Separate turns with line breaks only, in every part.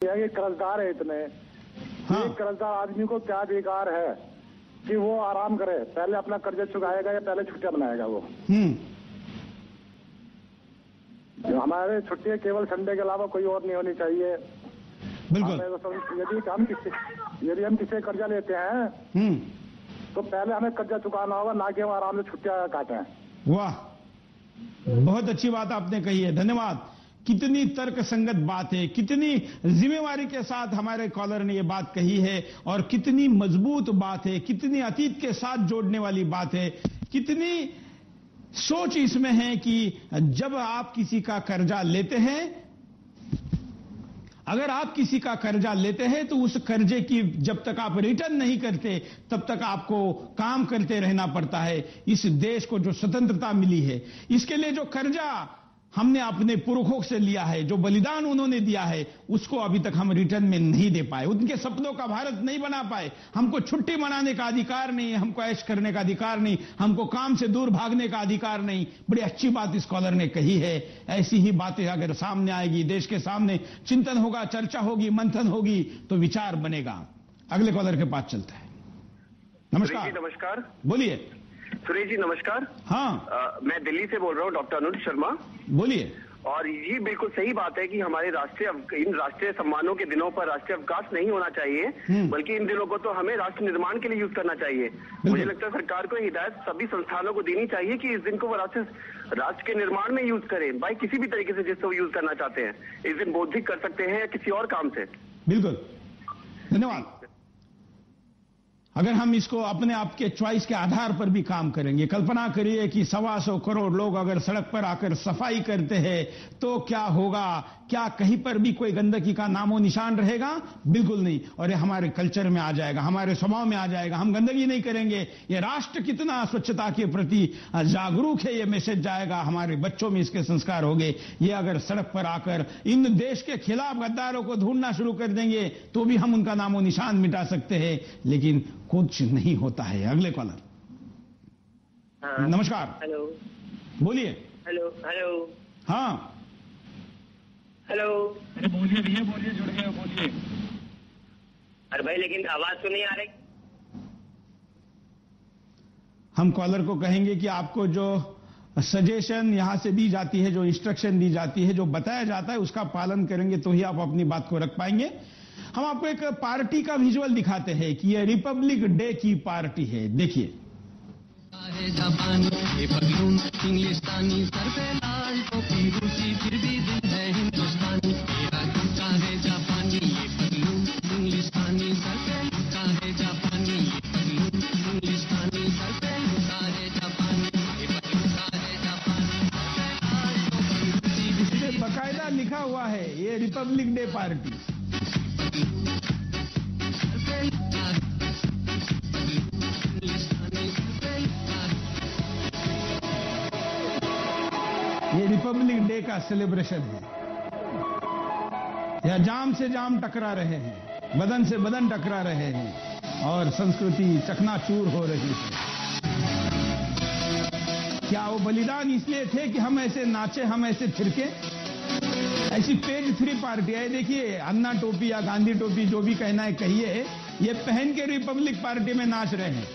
ये कर्जदार है इतने।
हाँ।
एक कर्जदार आदमी को क्या अधिकार है कि वो आराम करे? पहले अपना कर्जा चुकाएगा या पहले छुट्टियां बनाएगा वो? हमारे छुट्टियां केवल संडे के अलावा कोई और नहीं होनी चाहिए।
बिल्कुल।
यदि हम किसी कर्जा लेते हैं तो पहले हमें कर्जा चुकाना होगा, ना कि हम आराम से छुट्टियां काटें।
वाह, बहुत अच्छी बात आपने कही है, धन्यवाद। कितनी तर्क संगत बात है, कितनी जिम्मेवारी के साथ हमारे कॉलर ने ये बात कही है और कितनी मजबूत बात है, कितनी अतीत के साथ जोड़ने वाली बात है, कितनी सोच इसमें है कि जब आप किसी का कर्जा लेते हैं, अगर आप किसी का कर्जा लेते हैं तो उस कर्जे की जब तक आप रिटर्न नहीं करते तब तक आपको काम करते रहना पड़ता है। इस देश को जो स्वतंत्रता मिली है, इसके लिए जो कर्जा हमने अपने पुरखों से लिया है, जो बलिदान उन्होंने दिया है, उसको अभी तक हम रिटर्न में नहीं दे पाए, उनके सपनों का भारत नहीं बना पाए। हमको छुट्टी मनाने का अधिकार नहीं, हमको ऐश करने का अधिकार नहीं, हमको काम से दूर भागने का अधिकार नहीं। बड़ी अच्छी बात इस कॉलर ने कही है। ऐसी ही बातें अगर सामने आएगी, देश के सामने चिंतन होगा, चर्चा होगी, मंथन होगी, तो विचार बनेगा। अगले कॉलर के पास चलता है। नमस्कार।
नमस्कार,
बोलिए।
सुरेश जी नमस्कार।
हाँ,
मैं दिल्ली से बोल रहा हूँ, डॉक्टर अनुज शर्मा।
बोलिए।
और ये बिल्कुल सही बात है कि हमारे इन राष्ट्रीय सम्मानों के दिनों पर राष्ट्रीय अवकाश नहीं होना चाहिए, बल्कि इन दिनों को तो हमें राष्ट्र निर्माण के लिए यूज करना चाहिए। मुझे लगता है सरकार को हिदायत सभी संस्थानों को देनी चाहिए कि इस दिन को वो राष्ट्र के निर्माण में यूज करें, भाई किसी भी तरीके से जिससे वो यूज करना चाहते हैं। इस दिन बौद्धिक कर सकते हैं या किसी और काम से।
बिल्कुल, धन्यवाद। अगर हम इसको अपने आप के चॉइस के आधार पर भी काम करेंगे, कल्पना करिए कि 125 करोड़ लोग अगर सड़क पर आकर सफाई करते हैं तो क्या होगा? क्या कहीं पर भी कोई गंदगी का नामो निशान रहेगा? बिल्कुल नहीं। और ये हमारे कल्चर में आ जाएगा, हमारे स्वभाव में आ जाएगा। हम गंदगी नहीं करेंगे। ये राष्ट्र कितना स्वच्छता के प्रति जागरूक है, ये मैसेज जाएगा, हमारे बच्चों में इसके संस्कार होंगे। ये अगर सड़क पर आकर इन देश के खिलाफ गद्दारों को ढूंढना शुरू कर देंगे तो भी हम उनका नामो निशान मिटा सकते हैं, लेकिन कुछ नहीं होता है। अगले कॉलर। नमस्कार।
हेलो,
बोलिए।
Hello hello.
हाँ,
हेलो।
अरे बोलिए भैया, बोलिए, जुड़ गए, बोलिए।
अरे भाई, लेकिन आवाज तो नहीं आ रही।
हम कॉलर को कहेंगे कि आपको जो सजेशन यहां से दी जाती है, जो इंस्ट्रक्शन दी जाती है, जो बताया जाता है, उसका पालन करेंगे तो ही आप अपनी बात को रख पाएंगे। हम आपको एक पार्टी का विजुअल दिखाते हैं कि ये रिपब्लिक डे की पार्टी है। देखिए।
जापानी ये पगलून इंग्लिस्तानी, सर पे लाल टोपी रूसी, फिर भी दिल है हिंदुस्तानी। मेरा जूता है जापानी, ये पगलून इंग्लिस्तानी, सर पे जूता है जापानी, ये पगलून इंग्लिस्तानी, सर पे जूता है जापानी, ये जूता है जापानी, सर पे लाल टोपी रूसी।
इसमें बकायदा लिखा हुआ है ये रिपब्लिक डे पार्टी। ये रिपब्लिक डे का सेलिब्रेशन है। या जाम से जाम टकरा रहे हैं, बदन से बदन टकरा रहे हैं और संस्कृति चकनाचूर हो रही है। क्या वो बलिदान इसलिए थे कि हम ऐसे नाचे, हम ऐसे थिरके? ऐसी पेज 3 पार्टी है। देखिए, अन्ना टोपी या गांधी टोपी, जो भी कहना है कहिए, ये पहन के रिपब्लिक पार्टी में नाच रहे हैं।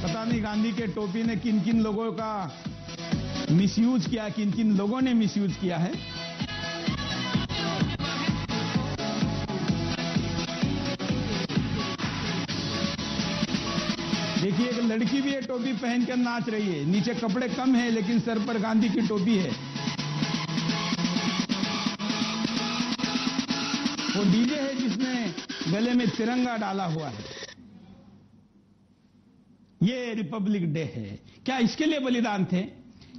पता नहीं गांधी के टोपी ने किन किन लोगों का मिसयूज किया, किन किन लोगों ने मिसयूज किया है। देखिए, एक लड़की भी ये टोपी पहनकर नाच रही है। नीचे कपड़े कम है लेकिन सर पर गांधी की टोपी है। वो डीजे है जिसने गले में तिरंगा डाला हुआ है। ये रिपब्लिक डे है। क्या इसके लिए बलिदान थे?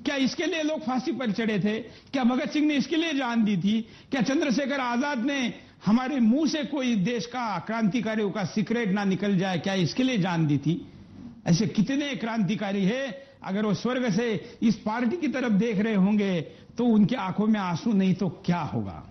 क्या इसके लिए लोग फांसी पर चढ़े थे? क्या भगत सिंह ने इसके लिए जान दी थी? क्या चंद्रशेखर आजाद ने हमारे मुंह से कोई देश का क्रांतिकारियों का सीक्रेट ना निकल जाए, क्या इसके लिए जान दी थी? ऐसे कितने क्रांतिकारी है, अगर वो स्वर्ग से इस पार्टी की तरफ देख रहे होंगे तो उनकी आंखों में आंसू नहीं तो क्या होगा?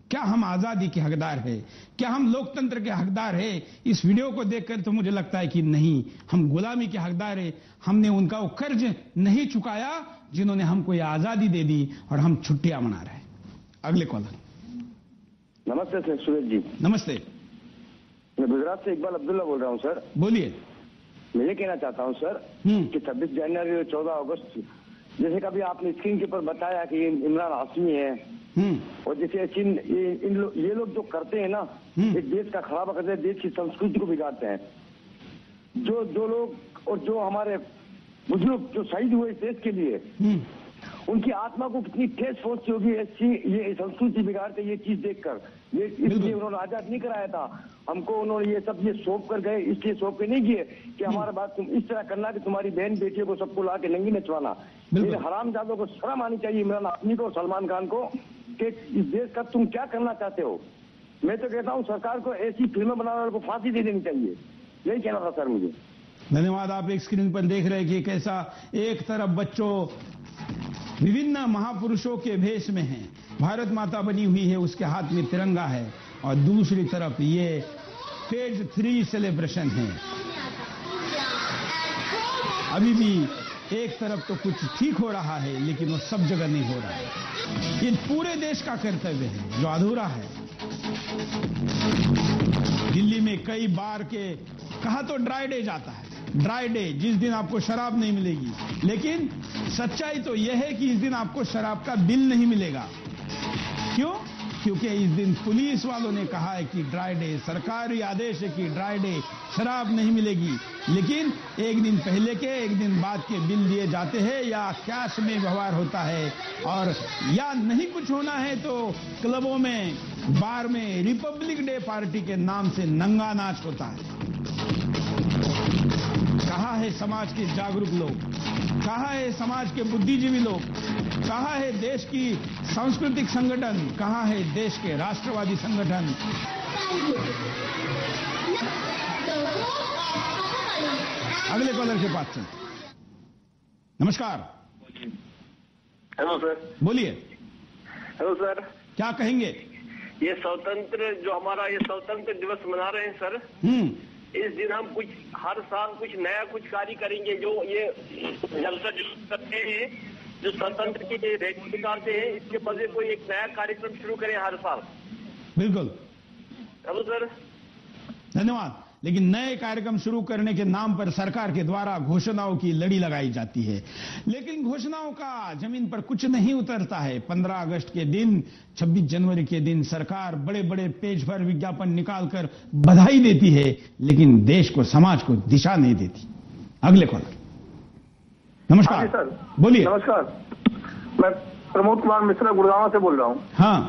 क्या हम आजादी के हकदार है? क्या हम लोकतंत्र के हकदार है? इस वीडियो को देखकर तो मुझे लगता है कि नहीं, हम गुलामी के हकदार है। हमने उनका वो कर्ज नहीं चुकाया जिन्होंने हमको ये आजादी दे दी और हम छुट्टियां मना रहे हैं। अगले कॉलर।
नमस्ते सर, सूरज जी।
नमस्ते।
मैं गुजरात से इकबाल अब्दुल्ला बोल रहा हूँ सर।
बोलिए।
मैं ये कहना चाहता हूँ सर कि 26 जनवरी और 14 अगस्त, जैसे कभी आपने स्क्रीन के ऊपर बताया कि इमरान हाशमी है, और जैसे ये लोग जो करते हैं ना, एक देश का खराब करते हैं, देश की संस्कृति को बिगाड़ते हैं। जो लोग और जो हमारे बुजुर्ग जो शहीद हुए इस देश के लिए, उनकी आत्मा को कितनी ठेस पहुंचती होगी ऐसी ये संस्कृति बिगाड़ते ये चीज देखकर। ये इसलिए उन्होंने आजाद नहीं कराया था हमको, उन्होंने ये सब ये सौंप कर गए, इसलिए सौंप के नहीं किए कि हमारा बात तुम इस तरह करना कि तुम्हारी बहन बेटियों को सबको ला के नंगी नचवाना। ये हरामजादों को शर्म आनी चाहिए, इमरान हाशमी को और सलमान खान को, कि इस देश का तुम क्या करना चाहते हो। मैं तो कहता हूँ सरकार को ऐसी फिल्में बनाने वालों को फांसी दे देनी चाहिए, यही कहना था सर मुझे।
धन्यवाद। आप एक स्क्रीन पर देख रहे हैं कि कैसा एक तरफ बच्चों विभिन्न महापुरुषों के भेष में हैं, भारत माता बनी हुई है, उसके हाथ में तिरंगा है, और दूसरी तरफ ये फेज 3 सेलिब्रेशन है। अभी भी एक तरफ तो कुछ ठीक हो रहा है, लेकिन वो सब जगह नहीं हो रहा है। ये पूरे देश का कर्तव्य है जो अधूरा है। दिल्ली में कई बार के कहा तो ड्राई डे जाता है, ड्राई डे जिस दिन आपको शराब नहीं मिलेगी, लेकिन सच्चाई तो यह है कि इस दिन आपको शराब का बिल नहीं मिलेगा। क्यों? क्योंकि इस दिन पुलिस वालों ने कहा है कि ड्राई डे, सरकारी आदेश है कि ड्राई डे, शराब नहीं मिलेगी, लेकिन एक दिन पहले के एक दिन बाद के बिल दिए जाते हैं, या कैश में व्यवहार होता है, और या नहीं कुछ होना है तो क्लबों में, बार में रिपब्लिक डे पार्टी के नाम से नंगा नाच होता है। कहाँ है समाज के जागरूक लोग, कहाँ है समाज के बुद्धिजीवी लोग, कहाँ है देश की सांस्कृतिक संगठन, कहाँ है देश के राष्ट्रवादी संगठन। अगले कॉलर के पास चलते। नमस्कार।
Hello sir.
बोलिए।
Hello sir.
क्या कहेंगे?
ये स्वतंत्र जो हमारा ये स्वतंत्र दिवस मना रहे हैं सर, इस दिन हम कुछ हर साल कुछ नया कुछ कार्य करेंगे। जो ये जलसा करते हैं, जो स्वतंत्र की रैली निकालते हैं, इसके बदले कोई एक नया कार्यक्रम शुरू करें हर साल।
बिल्कुल।
Hello sir.
धन्यवाद। लेकिन नए कार्यक्रम शुरू करने के नाम पर सरकार के द्वारा घोषणाओं की लड़ी लगाई जाती है, लेकिन घोषणाओं का जमीन पर कुछ नहीं उतरता है। 15 अगस्त के दिन, 26 जनवरी के दिन सरकार बड़े बड़े पेज पर विज्ञापन निकालकर बधाई देती है, लेकिन देश को, समाज को दिशा नहीं देती। अगले कॉलर। नमस्कार
सर।
बोलिए।
नमस्कार, मैं प्रमोद कुमार मिश्रा गुड़गांव से बोल रहा हूँ।
हाँ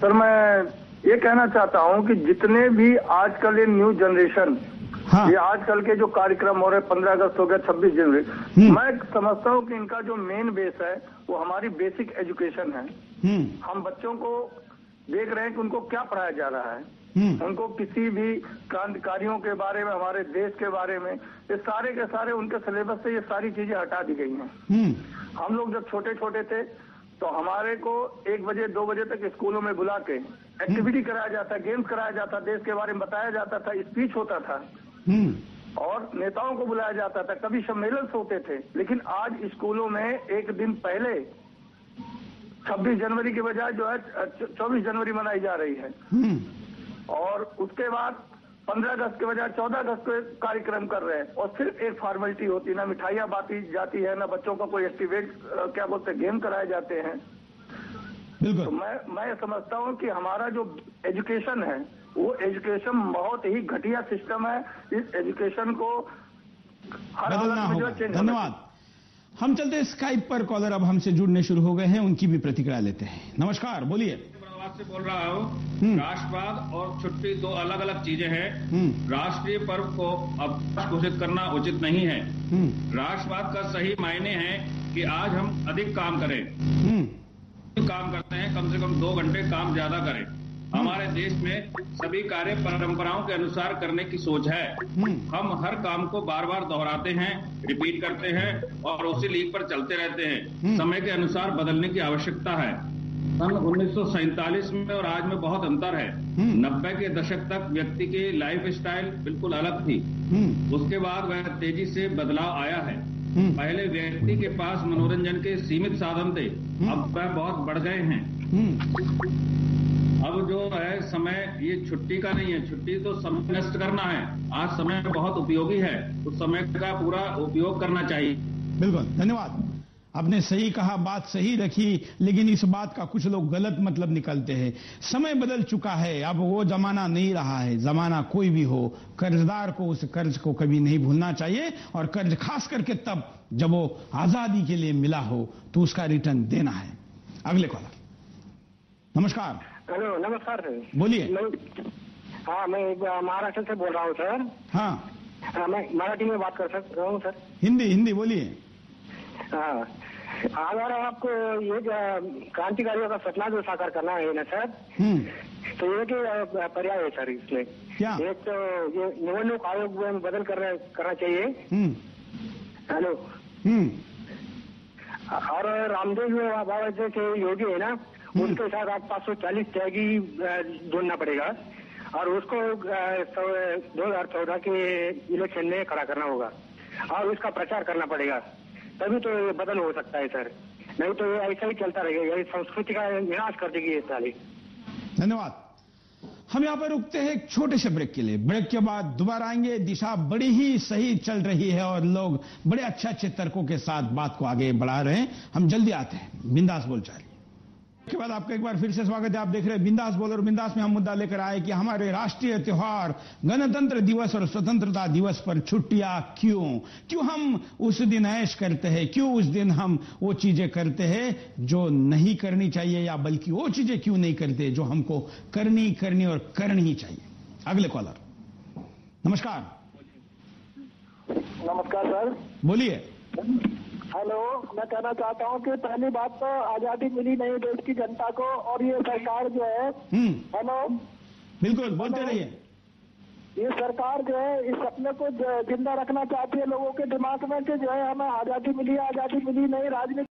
सर, मैं ये कहना चाहता हूँ कि जितने भी आजकल ये न्यू जनरेशन, ये आजकल के जो कार्यक्रम हो रहे, 15 अगस्त हो गया, 26 जनवरी, मैं समझता हूँ कि इनका जो मेन बेस है वो हमारी बेसिक एजुकेशन है। हम बच्चों को देख रहे हैं कि उनको क्या पढ़ाया जा रहा है, उनको किसी भी क्रांतिकारियों के बारे में, हमारे देश के बारे में, ये सारे के सारे उनके सिलेबस से ये सारी चीजें हटा दी गई हैं। हम लोग जब छोटे छोटे थे तो हमारे को 1 बजे 2 बजे तक स्कूलों में बुला के एक्टिविटी कराया जाता, गेम्स कराया जाता, देश के बारे में बताया जाता था, स्पीच होता था, और नेताओं को बुलाया जाता था, कभी सम्मेलन होते थे। लेकिन आज स्कूलों में एक दिन पहले 26 जनवरी के बजाय जो है 24 जनवरी मनाई जा रही है, और उसके बाद 15 अगस्त के बजाय 14 अगस्त को कार्यक्रम कर रहे हैं, और सिर्फ एक फॉर्मेलिटी होती है, ना मिठाइयाँ बांटी जाती है, ना बच्चों को कोई एक्टिवेट क्या बोलते हैं गेम कराए जाते हैं। तो मैं समझता हूँ कि हमारा जो एजुकेशन है वो एजुकेशन बहुत ही घटिया सिस्टम है। इस एजुकेशन को
बदलना होगा। धन्यवाद। हम चलते हैं स्काइप पर। कॉलर अब हमसे जुड़ने शुरू हो गए हैं, उनकी भी प्रतिक्रिया लेते हैं। नमस्कार, बोलिए।
से बोल रहा हूँ। राष्ट्रवाद और छुट्टी 2 अलग अलग चीजें हैं। राष्ट्रीय पर्व को अब घोषित करना उचित नहीं है। राष्ट्रवाद का सही मायने है कि आज हम अधिक काम करें, काम करते हैं, कम से कम 2 घंटे काम ज्यादा करें। हमारे देश में सभी कार्य परंपराओं के अनुसार करने की सोच है। हम हर काम को बार बार दोहराते हैं, रिपीट करते हैं और उसी लीक पर चलते रहते हैं। समय के अनुसार बदलने की आवश्यकता है। सन 1947 में और आज में बहुत अंतर है। 90 के दशक तक व्यक्ति की लाइफ स्टाइल बिल्कुल अलग थी। उसके बाद वह तेजी से बदलाव आया है। पहले व्यक्ति के पास मनोरंजन के सीमित साधन थे, अब वह बहुत बढ़ गए हैं। अब जो है समय ये छुट्टी का नहीं है, छुट्टी तो समय नष्ट करना है। आज समय बहुत उपयोगी है, उस समय का पूरा उपयोग करना चाहिए।
बिल्कुल, धन्यवाद। आपने सही कहा, बात सही रखी, लेकिन इस बात का कुछ लोग गलत मतलब निकलते हैं। समय बदल चुका है, अब वो जमाना नहीं रहा है। जमाना कोई भी हो, कर्जदार को उस कर्ज को कभी नहीं भूलना चाहिए, और कर्ज खास करके तब जब वो आजादी के लिए मिला हो तो उसका रिटर्न देना है। अगले कॉलर। नमस्कार।
हेलो, नमस्कार सर।
बोलिए।
हाँ, मैं महाराष्ट्र से बोल रहा हूँ सर।
हाँ,
मैं मराठी में बात कर सकता हूँ सर?
हिंदी बोलिए।
हाँ, अगर आपको ये क्रांतिकारियों का सपना जो साकार करना है ना सर, तो ये कि पर्याय है सर इसमें।
क्या?
एक तो ये निवडणूक आयोग में बदल करना चाहिए। हेलो। और रामदेव बाबा जैसे योगी है ना, उनके साथ आप 540 त्यागी जोड़ना पड़ेगा, और उसको 2014 के इलेक्शन में खड़ा करना होगा, और उसका प्रचार करना पड़ेगा, तभी तो ये बदल हो सकता है सर। नहीं तो ये ऐसा ही चलता रहेगा, ये संस्कृति का विनाश कर देगी ये साली।
धन्यवाद। हम यहाँ पर रुकते हैं एक छोटे से ब्रेक के लिए। ब्रेक के बाद दोबारा आएंगे। दिशा बड़ी ही सही चल रही है और लोग बड़े अच्छे तर्कों के साथ बात को आगे बढ़ा रहे हैं। हम जल्दी आते हैं। बिंदास बोलचाल के बाद आपका एक बार फिर से स्वागत है। आप देख रहे हैं बिंदास बोल, और बिंदास में हम मुद्दा लेकर आए कि हमारे राष्ट्रीय त्योहार गणतंत्र दिवस और स्वतंत्रता दिवस पर छुट्टियां क्यों हम उस दिन ऐश करते हैं, क्यों उस दिन हम वो चीजें करते हैं जो नहीं करनी चाहिए, या बल्कि वो चीजें क्यों नहीं करते जो हमको करनी और करनी ही चाहिए। अगले कॉलर। नमस्कार।
नमस्कार सर।
बोलिए।
हेलो, मैं कहना चाहता हूँ कि पहली बात तो आजादी मिली नहीं देश की जनता को, और ये सरकार जो है, हेलो,
बिल्कुल बोलते रहिए।
ये सरकार जो है इस सपने को जिंदा रखना चाहती है लोगों के दिमाग में कि जो है हमें आजादी मिली नहीं, राजनीति